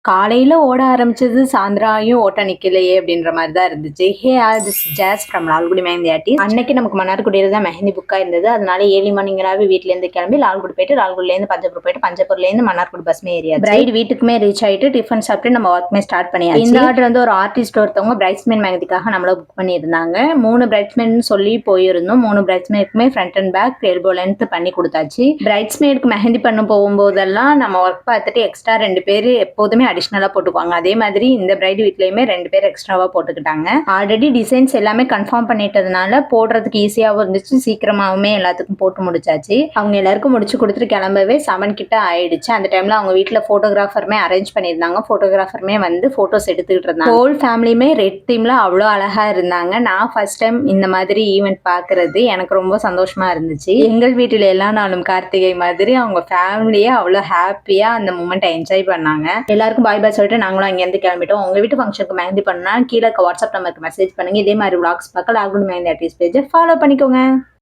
காலையில ஓட ஆரம்பிச்சது சாயந்தராயும் ஓட்ட நிக்கலையே அப்படின்ற மாதிரி தான் இருந்துச்சு. Hey are this Jas from Lalgudi mehndi artist. அன்னைக்கு நமக்கு மன்னார்குடியில தான் மெஹந்தி புக்கா இருந்தது. அதனால ஏர்லி மார்னிங்காவே வீட்ல இருந்து கிளம்பி லால்குடி போயிட்டு லால்குடில இருந்து பஞ்சப்பூர் போயிட்டு பஞ்சப்பூர்ல இருந்து மன்னார்குடி பஸ்மே ஏரியா பிரைட் வீட்டுக்குமே ரீச் ஆயிட்டு டிஃபன் சாப்பிட்டு நம்ம ஒர்க்மே ஸ்டார்ட் பண்ணியாச்சு. இந்த ஆர்டர் வந்து ஒரு ஆர்டிஸ்ட் ஒருத்தவங்க பிரைட்ஸ்மேன் மெஹந்திக்காக நம்மள புக் பண்ணியிருந்தாங்க. 3 பிரைட்ஸ்மேன் சொல்லி போயிருந்தோம். 3 பிரைட்ஸ்மேடுக்குமே front and back elbow length பண்ணி கொடுத்தாச்சு. பிரைட்ஸ்மேடுக்கு மெஹந்தி பண்ண போகும்போதெல்லாம் நம்ம ஒர்க் பார்த்துட்டு எக்ஸ்ட்ரா 2 பேர் எப்போதுமே அடிஷ்னலா போட்டுக்குவாங்க. அதே மாதிரி இந்த பிரைட் வீட்லயுமே 2 பேர் எக்ஸ்ட்ராவா போட்டுக்கிட்டாங்க. ஆல்ரெடி டிசைன்ஸ் எல்லாமே கன்ஃபார்ம் பண்ணிட்டதுனால போடுறதுக்கு ஈஸியாவும் இருந்துச்சு. சீக்கிரமாவுமே எல்லாத்துக்கும் போட்டு முடிச்சாச்சு. அவங்க எல்லாருக்கும் முடிச்சு கொடுத்துட்டு கிளம்பவே 7 கிட்ட ஆயிடுச்சு. அந்த டைம்ல அவங்க வீட்டுல போட்டோகிராஃபருமே அரேஞ்ச் பண்ணியிருந்தாங்க. போட்டோகிராஃபருமே வந்து போட்டோஸ் எடுத்துக்கிட்டு இருந்தாங்க. ஹோல் ஃபேமிலியுமே ரெட் தீம்ல அவ்வளோ அழகா இருந்தாங்க. நான் ஃபர்ஸ்ட் டைம் இந்த மாதிரி ஈவெண்ட் பாக்குறது எனக்கு ரொம்ப சந்தோஷமா இருந்துச்சு. எங்கள் வீட்டுல எல்லா நாளும் கார்த்திகை மாதிரி அவங்க ஃபேமிலியே அவ்வளோ ஹாப்பியா அந்த மூமெண்ட்டை என்ஜாய் பண்ணாங்க. எல்லாருக்கும் பாய் பாய் சொல்லிட்டு நாங்களும் அங்கேருந்து கிளம்பிட்டோம். உங்க வீட்டு ஃபங்க்ஷனுக்கு மெஹந்தி பண்ணா கீழே வாட்ஸ்அப் நம்பருக்கு மெசேஜ் பண்ணுங்க. இதே மாதிரி vlogs பார்க்க லால்குடி மெஹந்தி ஆர்டிஸ்ட் பேஜை ஃபாலோ பண்ணிக்கோங்க.